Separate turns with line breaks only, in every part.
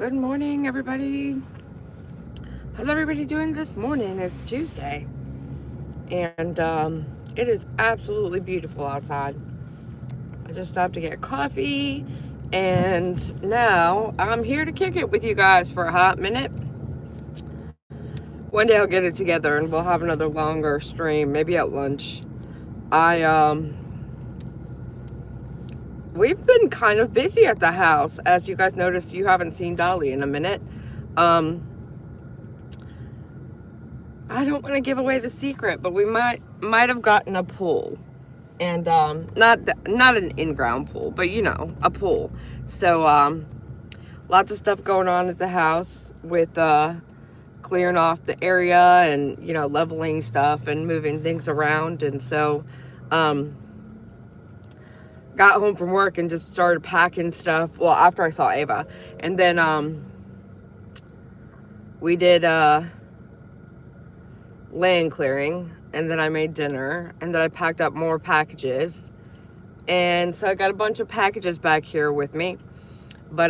Good morning, everybody. How's everybody doing this morning? It's Tuesday, and it is absolutely beautiful outside. I just stopped to get coffee, and now I'm here to kick it with you guys for a hot minute. One day I'll get it together and we'll have another longer stream, maybe at lunch. We've been kind of busy at the house. As you guys noticed, you haven't seen Dolly in a minute. I don't want to give away the secret, but we might have gotten a pool, and not an in-ground pool, but a pool. So lots of stuff going on at the house with clearing off the area and leveling stuff and moving things around. And so got home from work and just started packing stuff. Well, after I saw Ava, and then we did land clearing, and then I made dinner, and then I packed up more packages, and so I got a bunch of packages back here with me. But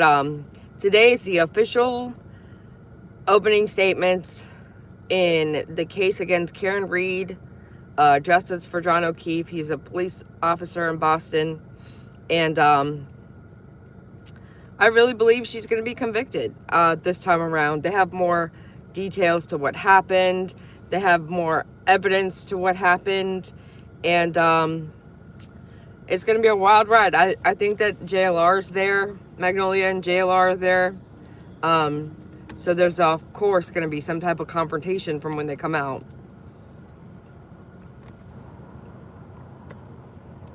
today is the official opening statements in the case against Karen Reed, justice for John O'Keefe. He's a police officer in Boston, and I really believe she's going to be convicted this time around. They have more details to what happened. They have more evidence to what happened, and it's going to be a wild ride. I think that JLR's there. Magnolia and JLR are there. So there's, of course, going to be some type of confrontation from when they come out.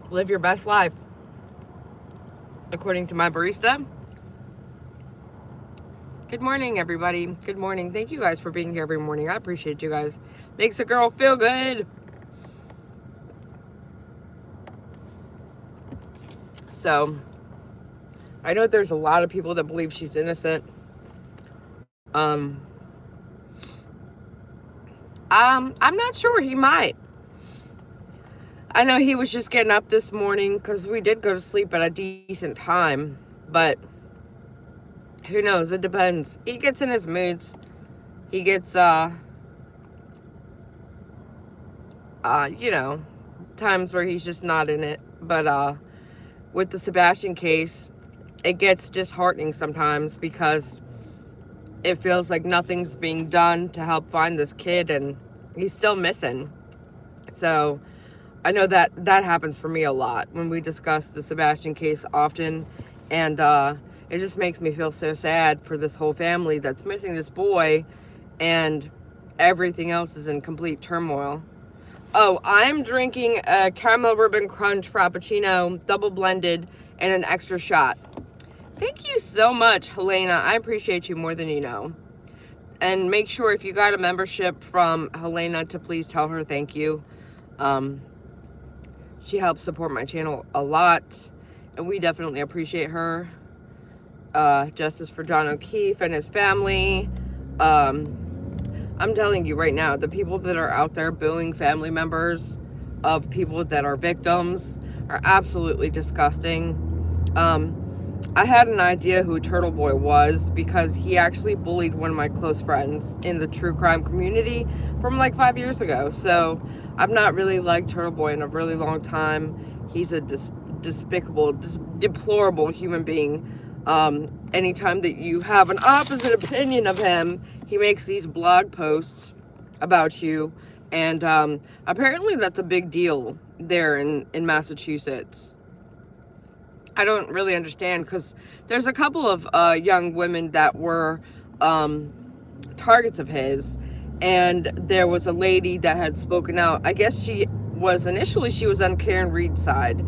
Live your best life, according to my barista. Good morning, everybody. Good morning. Thank you guys for being here every morning. I appreciate you guys. Makes a girl feel good. So, I know there's a lot of people that believe she's innocent. I'm not sure. He might. I know he was just getting up this morning because we did go to sleep at a decent time, but who knows? It depends. He gets in his moods. He gets, times where he's just not in it. But with the Sebastian case, it gets disheartening sometimes because it feels like nothing's being done to help find this kid, and he's still missing. So I know that happens for me a lot when we discuss the Sebastian case often, and it just makes me feel so sad for this whole family that's missing this boy, and everything else is in complete turmoil. Oh, I'm drinking a caramel ribbon crunch frappuccino, double blended, and an extra shot. Thank you so much, Helena. I appreciate you more than you know. And make sure if you got a membership from Helena to please tell her thank you. She helps support my channel a lot, and we definitely appreciate her. Justice for John O'Keefe and his family. I'm telling you right now, the people that are out there booing family members of people that are victims are absolutely disgusting. I had an idea who Turtle Boy was because he actually bullied one of my close friends in the true crime community from like 5 years ago. So I've not really liked Turtle Boy in a really long time. He's a despicable, deplorable human being. Anytime that you have an opposite opinion of him, he makes these blog posts about you, and apparently that's a big deal there in Massachusetts. I don't really understand, because there's a couple of young women that were targets of his, and there was a lady that had spoken out. I guess she was on Karen Reed's side,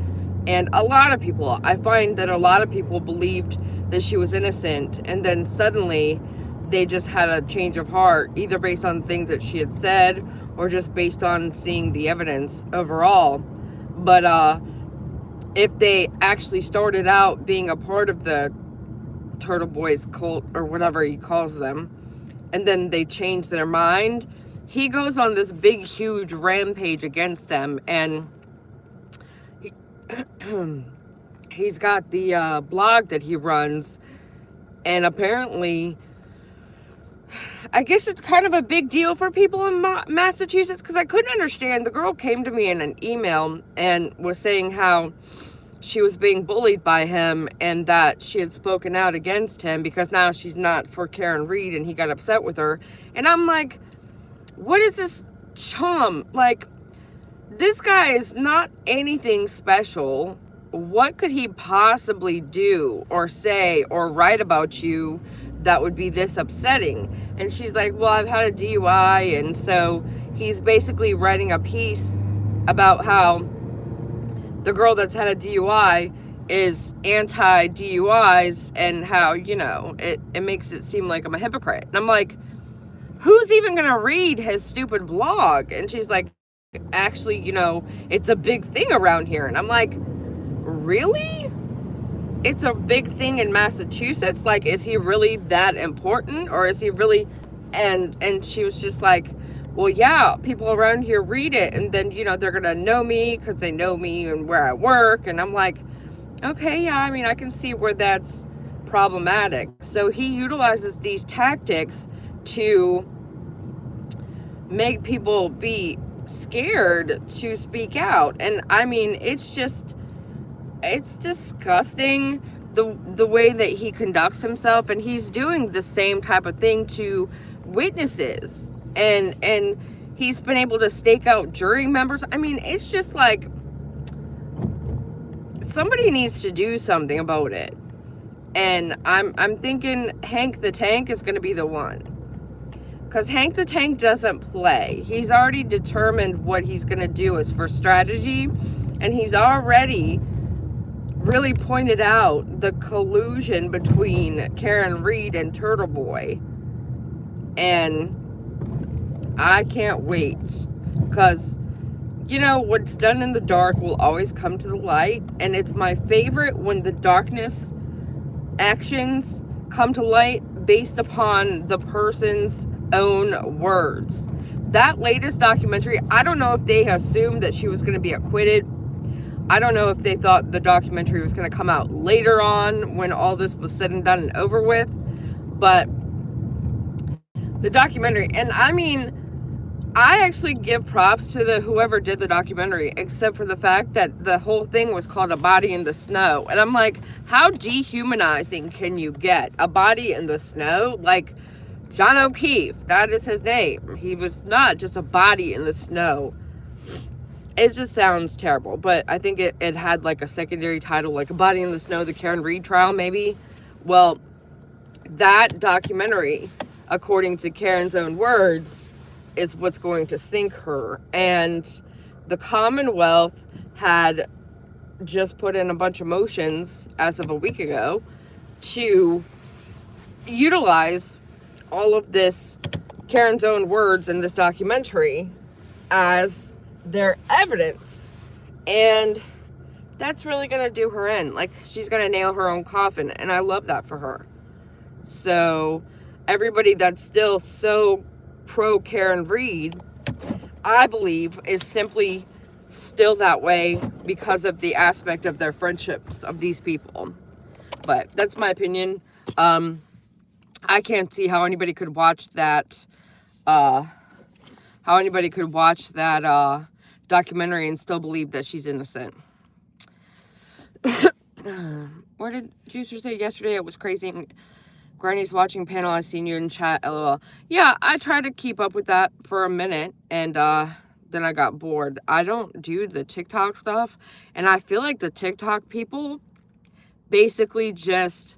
and I find that a lot of people believed that she was innocent, and then suddenly they just had a change of heart, either based on things that she had said or just based on seeing the evidence overall. But if they actually started out being a part of the Turtle Boys cult or whatever he calls them, and then they change their mind, he goes on this big huge rampage against them, and he's got the blog that he runs, And apparently, I guess it's kind of a big deal for people in Massachusetts, because I couldn't understand. The girl came to me in an email and was saying how she was being bullied by him and that she had spoken out against him because now she's not for Karen Reed and he got upset with her. And I'm like, what is this chum? Like, this guy is not anything special. What could he possibly do or say or write about you that would be this upsetting? And she's like, well, I've had a DUI. And so he's basically writing a piece about how the girl that's had a DUI is anti-DUIs and how, you know, it makes it seem like I'm a hypocrite. And I'm like, who's even going to read his stupid blog? And she's like, actually, you know, it's a big thing around here. And I'm like, really? It's a big thing in Massachusetts? Like, is he really that important? Or is he really... And she was just like, well, yeah, people around here read it, and then, you know, they're gonna know me because they know me and where I work. And I'm like, okay, yeah, I mean, I can see where that's problematic. So he utilizes these tactics to make people be scared to speak out. And I mean, it's disgusting the way that he conducts himself, and he's doing the same type of thing to witnesses, and he's been able to stake out jury members. I mean, it's just like, somebody needs to do something about it. And I'm thinking Hank the Tank is going to be the one, because Hank the Tank doesn't play. He's already determined what he's going to do as for strategy, and he's already really pointed out the collusion between Karen Reed and Turtle Boy. And I can't wait, because, you know, what's done in the dark will always come to the light. And it's my favorite when the darkness actions come to light based upon the person's own words. That latest documentary, I don't know if they assumed that she was going to be acquitted. I don't know if they thought the documentary was going to come out later on when all this was said and done and over with. But the documentary, and I mean, I actually give props to whoever did the documentary, except for the fact that the whole thing was called A Body in the Snow. And I'm like, how dehumanizing can you get? A body in the snow? Like, John O'Keefe, that is his name. He was not just a body in the snow. It just sounds terrible, but I think it had like a secondary title, like A Body in the Snow, the Karen Reed trial, maybe. Well, that documentary, according to Karen's own words, is what's going to sink her. And the Commonwealth had just put in a bunch of motions as of a week ago to utilize all of this, Karen's own words in this documentary, as their evidence. And that's really gonna do her in. Like, she's gonna nail her own coffin, and I love that for her. So everybody that's still so pro Karen Reed, I believe, is simply still that way because of the aspect of their friendships of these people. But that's my opinion. I can't see how anybody could watch that documentary and still believe that she's innocent. What did Juicer say yesterday? It was crazy. Granny's watching panel. I seen you in chat. LOL. Yeah, I tried to keep up with that for a minute, and then I got bored. I don't do the TikTok stuff, and I feel like the TikTok people basically just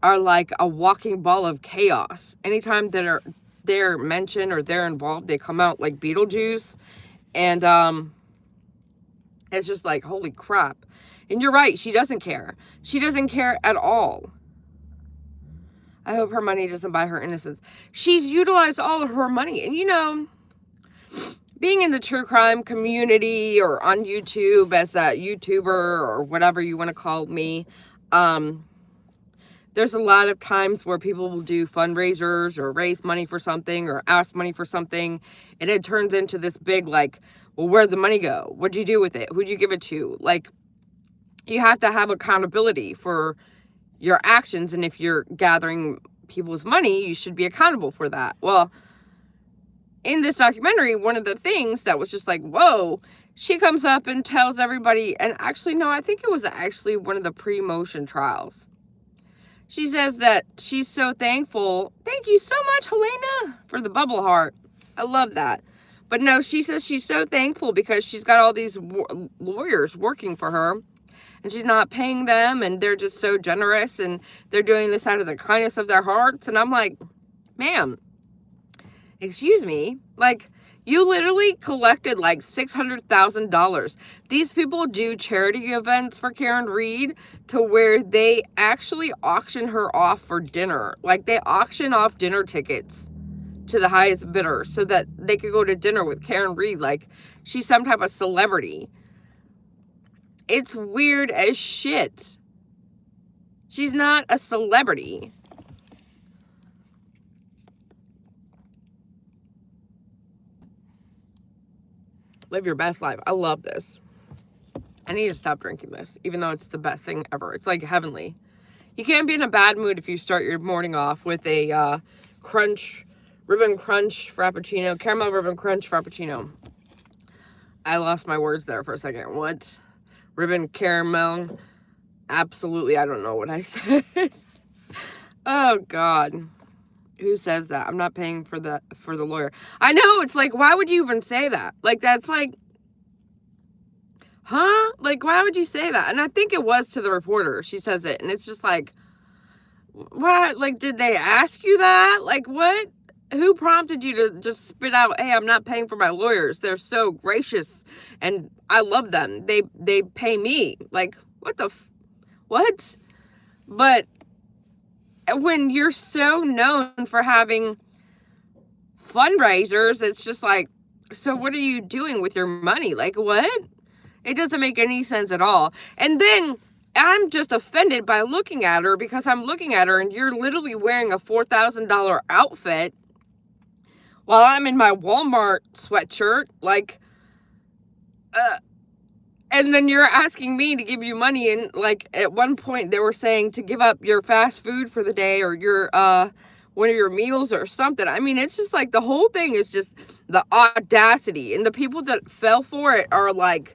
are like a walking ball of chaos. Anytime that they're mentioned or they're involved, they come out like Beetlejuice, and it's just like, holy crap. And you're right, she doesn't care. She doesn't care at all. I hope her money doesn't buy her innocence. She's utilized all of her money. And, you know, being in the true crime community or on YouTube as a YouTuber or whatever you want to call me, there's a lot of times where people will do fundraisers or raise money for something or ask money for something, and it turns into this big, like, well, where'd the money go? What'd you do with it? Who'd you give it to? Like, you have to have accountability for your actions. And if you're gathering people's money, you should be accountable for that. Well, in this documentary, one of the things that was just like, whoa, she comes up and tells everybody, and actually, no, I think it was actually one of the pre-motion trials. She says that she's so thankful. Thank you so much, Helena, for the bubble heart. I love that. But no, she says she's so thankful because she's got all these lawyers working for her, and she's not paying them, and they're just so generous, and they're doing this out of the kindness of their hearts. And I'm like, ma'am, excuse me, like, you literally collected like $600,000. These people do charity events for Karen Read to where they actually auction her off for dinner. Like, they auction off dinner tickets to the highest bidder so that they could go to dinner with Karen Read like she's some type of celebrity. It's weird as shit. She's not a celebrity. Live your best life. I love this. I need to stop drinking this, even though it's the best thing ever. It's like heavenly. You can't be in a bad mood if you start your morning off with a ribbon crunch frappuccino, caramel ribbon crunch frappuccino. I lost my words there for a second. What? Ribbon caramel? Absolutely, I don't know what I said. Oh, God. Who says that? I'm not paying for the lawyer. I know, it's like, why would you even say that? Like, that's like, huh? Like, why would you say that? And I think it was to the reporter. She says it, and it's just like, what? Like, did they ask you that? Like, what? Who prompted you to just spit out, hey, I'm not paying for my lawyers. They're so gracious, and I love them. They pay me. Like, what the what? But when you're so known for having fundraisers, it's just like, so what are you doing with your money? Like, what? It doesn't make any sense at all. And then I'm just offended by looking at her, because I'm looking at her and you're literally wearing a $4,000 outfit while I'm in my Walmart sweatshirt. Like, and then you're asking me to give you money, and like at one point they were saying to give up your fast food for the day, or your one of your meals or something. I mean, it's just like the whole thing is just the audacity, and the people that fell for it are like,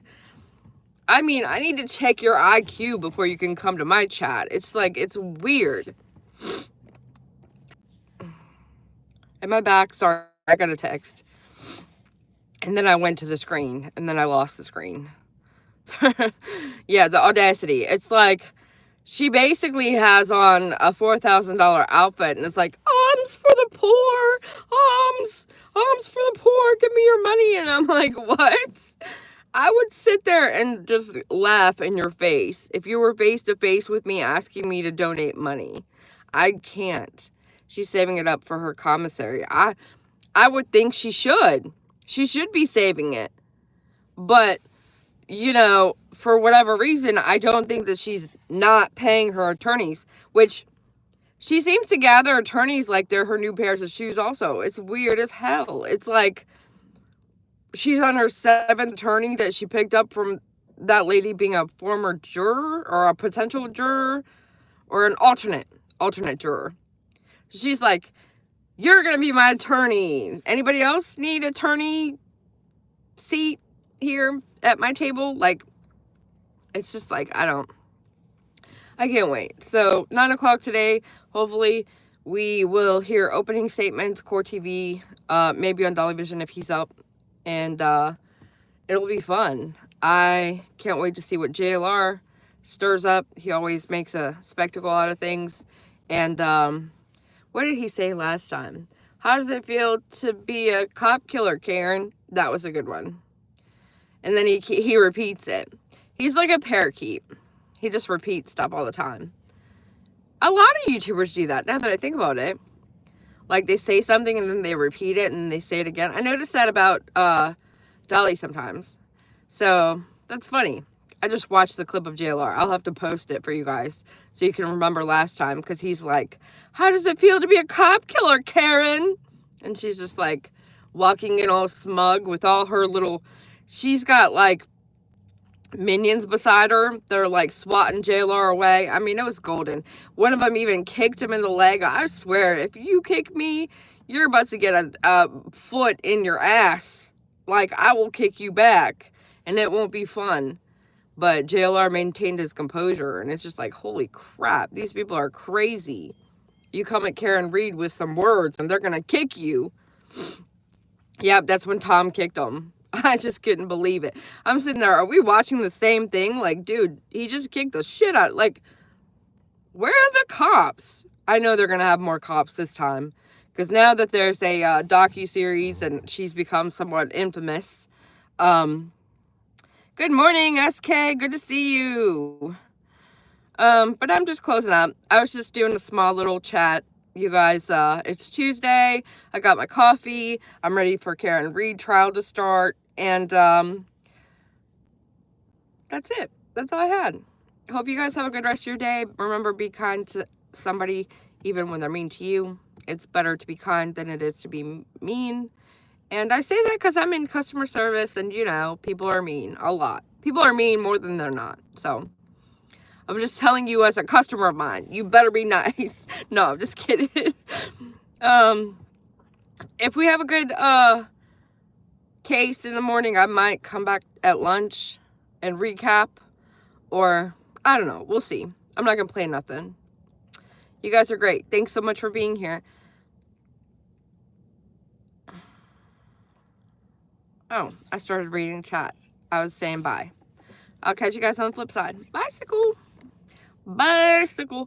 I mean, I need to check your IQ before you can come to my chat. It's like, it's weird. Am I back? Sorry, I got a text. And then I went to the screen, and then I lost the screen. Yeah, the audacity. It's like she basically has on a $4,000 outfit, and it's like, alms for the poor, alms for the poor, give me your money. And I'm like, what? I would sit there and just laugh in your face if you were face to face with me asking me to donate money. I can't. She's saving it up for her commissary. I would think she should. She should be saving it. But you know, for whatever reason, I don't think that she's not paying her attorneys, which she seems to gather attorneys like they're her new pairs of shoes also. It's weird as hell. It's like she's on her 7th attorney that she picked up from that lady being a former juror, or a potential juror, or an alternate juror. She's like, you're going to be my attorney. Anybody else need attorney seat here at my table? Like, it's just like, I can't wait. So 9 o'clock today, hopefully we will hear opening statements, Core TV, maybe on Dolly Vision if he's up, and it'll be fun. I can't wait to see what JLR stirs up. He always makes a spectacle out of things. And what did he say last time? How does it feel to be a cop killer, Karen? That was a good one. And then he repeats it. He's like a parakeet. He just repeats stuff all the time. A lot of YouTubers do that, now that I think about it. Like, they say something and then they repeat it and they say it again. I noticed that about Dolly sometimes. So, that's funny. I just watched the clip of JLR. I'll have to post it for you guys so you can remember last time. Because he's like, how does it feel to be a cop killer, Karen? And she's just like walking in all smug with all her little... She's got like minions beside her. They're like swatting JLR away. I mean, it was golden. One of them even kicked him in the leg. I swear, if you kick me, you're about to get a foot in your ass. Like, I will kick you back, and it won't be fun. But JLR maintained his composure, and it's just like, holy crap, these people are crazy. You come at Karen Reed with some words, and they're going to kick you. Yep, that's when Tom kicked him. I just couldn't believe it. I'm sitting there, are we watching the same thing? Like, dude, he just kicked the shit out. Like, where are the cops? I know they're going to have more cops this time. Because now that there's a docu-series and she's become somewhat infamous. Good morning, SK. Good to see you. But I'm just closing up. I was just doing a small little chat. You guys, it's Tuesday. I got my coffee. I'm ready for Karen Reed trial to start. And that's it. That's all I had. Hope you guys have a good rest of your day. Remember, be kind to somebody even when they're mean to you. It's better to be kind than it is to be mean. And I say that because I'm in customer service and, you know, people are mean a lot. People are mean more than they're not. So I'm just telling you as a customer of mine, you better be nice. No, I'm just kidding. If we have a good case in the morning, I might come back at lunch and recap. Or, I don't know. We'll see. I'm not going to play nothing. You guys are great. Thanks so much for being here. Oh, I started reading chat. I was saying bye. I'll catch you guys on the flip side. Bicycle. Bicycle.